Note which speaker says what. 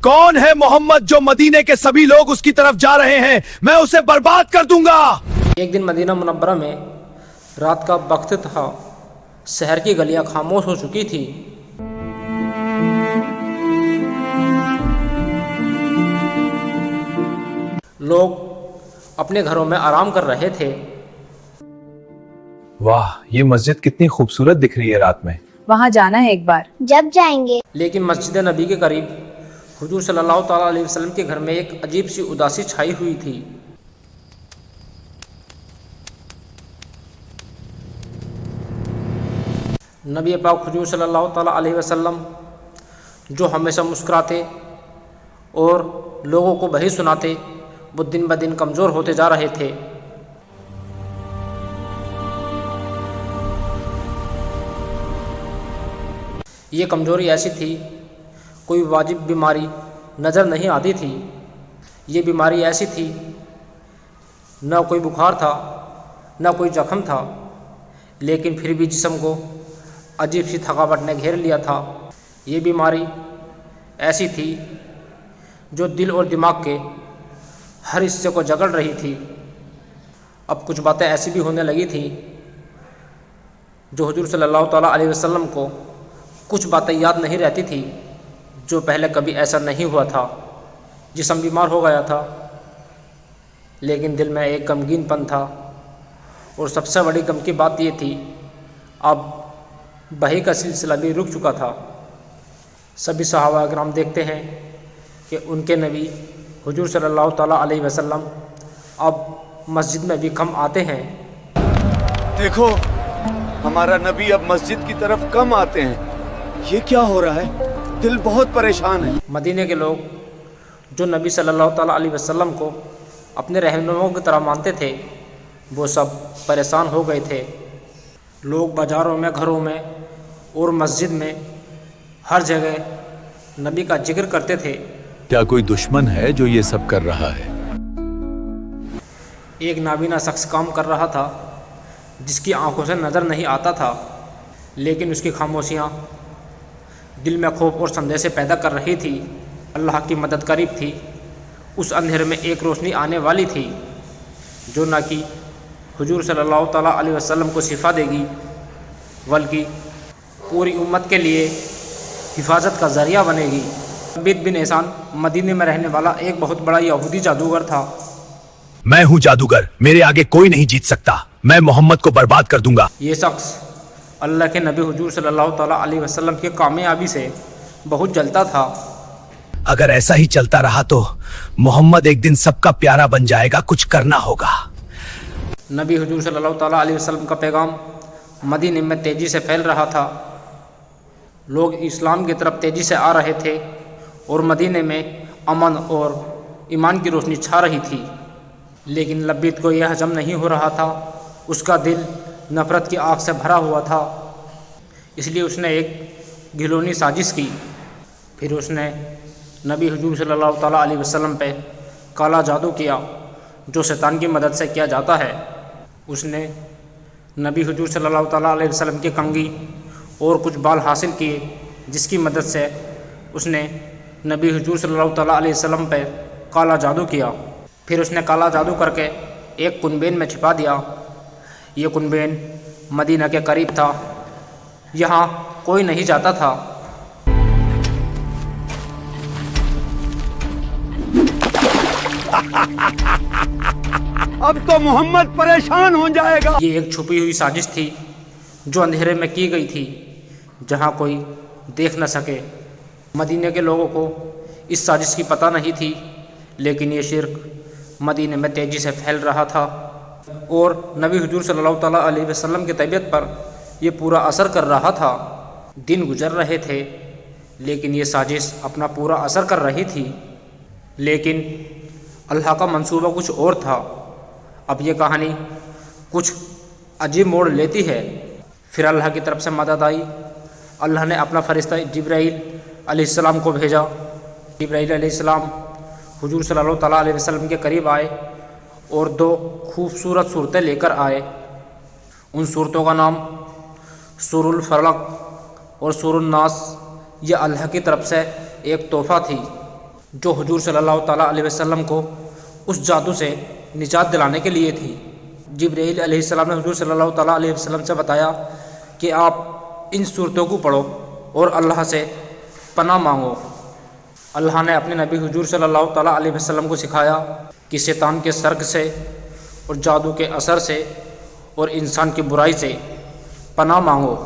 Speaker 1: कौन है मोहम्मद जो मदीने के सभी लोग उसकी तरफ जा रहे हैं, मैं उसे बर्बाद कर दूंगा।
Speaker 2: एक दिन मदीना मुनव्वरा में रात का वक्त था। शहर की गलियां खामोश हो चुकी थी। लोग अपने घरों में आराम कर रहे थे।
Speaker 1: वाह, ये मस्जिद कितनी खूबसूरत दिख रही है रात में।
Speaker 3: वहाँ जाना है एक बार।
Speaker 4: जब जाएंगे?
Speaker 2: लेकिन मस्जिद नबी के करीब हुजूर सल्लल्लाहु ताला अलैहि वसल्लम के घर में एक अजीब सी उदासी छाई हुई थी। नबी पाक हुजूर सल्लल्लाहु ताला अलैहि वसल्लम जो हमेशा मुस्कुराते और लोगों को वही सुनाते, वो दिन ब दिन कमज़ोर होते जा रहे थे। ये कमज़ोरी ऐसी थी, कोई वाजिब बीमारी नज़र नहीं आती थी। ये बीमारी ऐसी थी, न कोई बुखार था न कोई जख्म था, लेकिन फिर भी जिस्म को अजीब सी थकावट ने घेर लिया था। ये बीमारी ऐसी थी जो दिल और दिमाग के हर हिस्से को जकड़ रही थी। अब कुछ बातें ऐसी भी होने लगी थी जो हुजूर सल्लल्लाहु ताला अलैहि वसल्लम को कुछ बातें याद नहीं रहती थी, जो पहले कभी ऐसा नहीं हुआ था। जिस्म बीमार हो गया था, लेकिन दिल में एक गमगीनपन था। और सबसे बड़ी गम की बात ये थी, अब वही का सिलसिला भी रुक चुका था। सभी सहाबा किराम देखते हैं कि उनके नबी हुजूर सल्लल्लाहु ताला अलैहि वसल्लम अब मस्जिद में भी कम आते हैं।
Speaker 5: देखो, हमारा नबी अब मस्जिद की तरफ कम आते हैं। ये क्या हो रहा है? दिल बहुत परेशान है।
Speaker 2: मदीने के लोग जो नबी सल्लल्लाहु ताला अलैहि वसल्लम को अपने रहनुमा की तरह मानते थे, वो सब परेशान हो गए थे। लोग बाज़ारों में, घरों में और मस्जिद में हर जगह नबी का जिक्र करते थे।
Speaker 6: क्या कोई दुश्मन है जो ये सब कर रहा है?
Speaker 2: एक नाबीना शख्स काम कर रहा था, जिसकी आंखों से नज़र नहीं आता था, लेकिन उसकी खामोशियाँ दिल में खौफ और संदेह से पैदा कर रही थी। अल्लाह की मदद करीब थी। उस अंधेरे में एक रोशनी आने वाली थी, जो न कि हुजूर सल्लल्लाहु ताला अलैहि वसल्लम को शिफा देगी, बल्कि पूरी उम्मत के लिए हिफाजत का ज़रिया बनेगी। लबीद बिन एहसान मदीने में रहने वाला एक बहुत बड़ा यहूदी जादूगर था।
Speaker 1: मैं हूँ जादूगर, मेरे आगे कोई नहीं जीत सकता। मैं मोहम्मद को बर्बाद कर दूंगा।
Speaker 2: ये शख्स अल्लाह के नबी हुजूर सल्लल्लाहु ताला अलैहि वसल्लम की कामयाबी से बहुत जलता था।
Speaker 1: अगर ऐसा ही चलता रहा तो मोहम्मद एक दिन सबका प्यारा बन जाएगा। कुछ करना होगा।
Speaker 2: नबी हुजूर सल्लल्लाहु ताला अलैहि वसल्लम का पैगाम मदीने में तेज़ी से फैल रहा था। लोग इस्लाम की तरफ तेज़ी से आ रहे थे और मदीने में अमन और ईमान की रोशनी छा रही थी। लेकिन लबीद को यह हजम नहीं हो रहा था। उसका दिल नफ़रत की आग से भरा हुआ था। इसलिए उसने एक घिनौनी साजिश की। फिर उसने नबी हुजूर सल्लल्लाहु ताला अलैहि वसल्लम पे काला जादू किया, जो शैतान की मदद से किया जाता है। उसने नबी हुजूर सल्लल्लाहु ताला अलैहि वसल्लम की कंघी और कुछ बाल हासिल किए, जिसकी मदद से उसने नबी हुजूर सल्लल्लाहु ताला अलैहि वसल्लम पे काला जादू किया। फिर उसने काला जादू करके एक कुनबेन में छिपा दिया। ये कुनबेन मदीना के करीब था। यहाँ कोई नहीं जाता था।
Speaker 5: अब तो मोहम्मद परेशान हो जाएगा।
Speaker 2: ये एक छुपी हुई साजिश थी, जो अंधेरे में की गई थी, जहाँ कोई देख न सके। मदीने के लोगों को इस साजिश की पता नहीं थी, लेकिन ये शिर्क मदीने में तेज़ी से फैल रहा था और नबी हुजूर सल्लल्लाहु ताला अलैहि वसल्लम की तबीयत पर यह पूरा असर कर रहा था। दिन गुजर रहे थे, लेकिन ये साजिश अपना पूरा असर कर रही थी। लेकिन अल्लाह का मंसूबा कुछ और था। अब ये कहानी कुछ अजीब मोड़ लेती है। फिर अल्लाह की तरफ से मदद आई। अल्लाह ने अपना फरिश्ता जिब्राईल अलैहिस्सलाम को भेजा। जिब्राईल अलैहिस्सलाम हुजूर सल्लल्लाहु ताला अलैहि वसल्लम के करीब आए और दो खूबसूरत सूरतें लेकर आए। उन सूरतों का नाम सूरुल फलक और सूरुल नास, यह अल्लाह की तरफ से एक तोहफ़ा थी। جو حضور صلی اللہ تعالیٰ علیہ وسلم کو اس جادو سے نجات دلانے کے لیے تھی۔ جبرائیل علیہ السلام نے حضور صلی اللہ تعالیٰ علیہ وسلم سے بتایا کہ آپ ان صورتوں کو پڑھو اور اللہ سے پناہ مانگو۔ اللہ نے اپنے نبی حضور صلی اللہ تعالیٰ علیہ وسلم کو سکھایا کہ شیطان کے سرگ سے اور جادو کے اثر سے اور انسان کی برائی سے پناہ مانگو۔